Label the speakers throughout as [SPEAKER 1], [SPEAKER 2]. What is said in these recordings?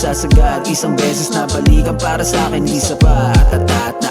[SPEAKER 1] sasagad. Isang beses na balikan para sa akin di sapat.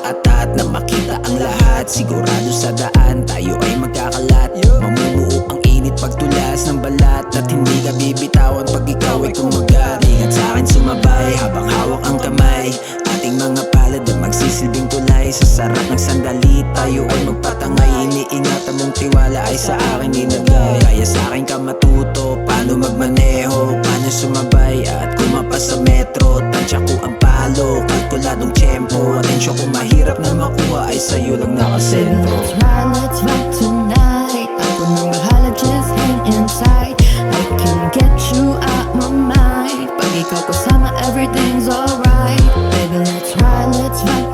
[SPEAKER 1] Atat na makita ang lahat. Sigurado sa daan tayo ay magkakalat. Mamumuo ang init pagtulas ng balat. At hindi ka bibitawan pag ikaw ay kumagat. Ingat sa akin sumabay habang hawak ang kamay. Ating mga palad ay magsisilbing tulay. Sa sarap ng sandali tayo ay magpatangay. Iniingatan mong tiwala ay sa akin inagay. Kaya sa akin ka matuto paano magmaneho, paano sumabay at kumapas sa metro. Tansya ko ang palo, kalkuladong tiyempo. Atensyon ko mahirap na makuha ay sa'yo lang nakasentro.
[SPEAKER 2] Let's ride tonight. Ako nang bahala, just hang inside. I can get you out my mind. Pag ikaw kasama, everything's alright. Baby, let's ride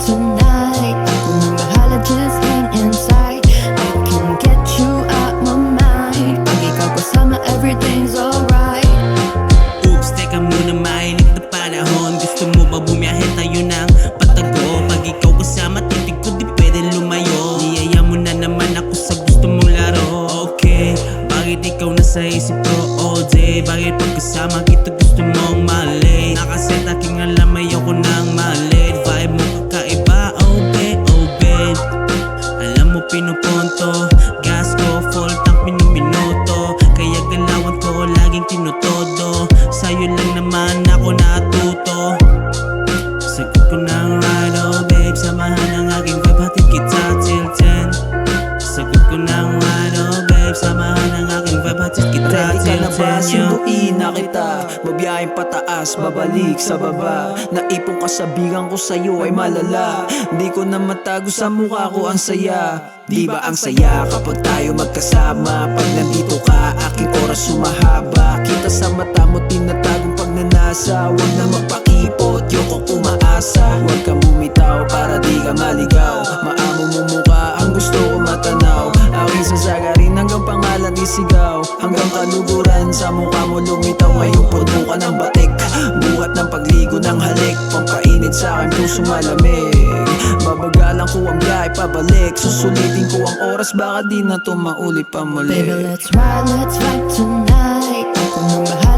[SPEAKER 2] tonight. Ako nang bahala, just hang inside. I can get you out my mind. Pag ikaw kasama, everything's alright.
[SPEAKER 3] Oops, teka muna, mainit na panahon. Gusto mo ba bumiyahe tayo ng patago? Pag ikaw kasama, titig ko di pwede lumayo. Niyaya mo na naman ako sa gusto mong laro. Okay, bakit ikaw nasa isip ko all day? Bakit pag kasama kita gusto mong malate? Nakaset aking alam, ayoko nang malate. Vibe mo kakaiba, oh babe, oh babe. Alam mo pinupunto, gas ko full tank minuto. Kaya galawan ko laging tinutodo. Sa'yo lang naman ako natuto. Sagot ko ng ride, oh babe. Samahan ang aking vibe, hatid kita till 10. Sagot ko ng ride, oh babe. Samahan ang aking vibe, hatid kita
[SPEAKER 1] Ready ka
[SPEAKER 3] till
[SPEAKER 1] na ba?
[SPEAKER 3] 10.
[SPEAKER 1] Sunduin na kita. Mabiyahing pataas, babalik sa baba. Naipong kasabihan ko sa'yo ay malala. Di ko na matago sa mukha ko ang saya. Di ba ang saya kapag tayo magkasama? Pag nandito ka, aking oras sumahaba. Kita sa mata mo, tinatagong pagnanasa. Huwag na magpakipot, yoko umaasa. Huwag kang bumitaw para di ka maligaw. Maamo mo mukha, ang gusto ko matanaw. Aking sasagarin hanggang pangalan isigaw. Hanggang kaluguran sa mukha mo lumitaw. Ngayong puno ka ng batik, buhat ng pagligo ng halik. Pampainit sa akin puso malamig. Babagalan ko ang biyahe pabalik. Susulitin ko ang oras, baka di na to mauli pa muli.
[SPEAKER 2] Baby, let's ride tonight. Ako nang bahala,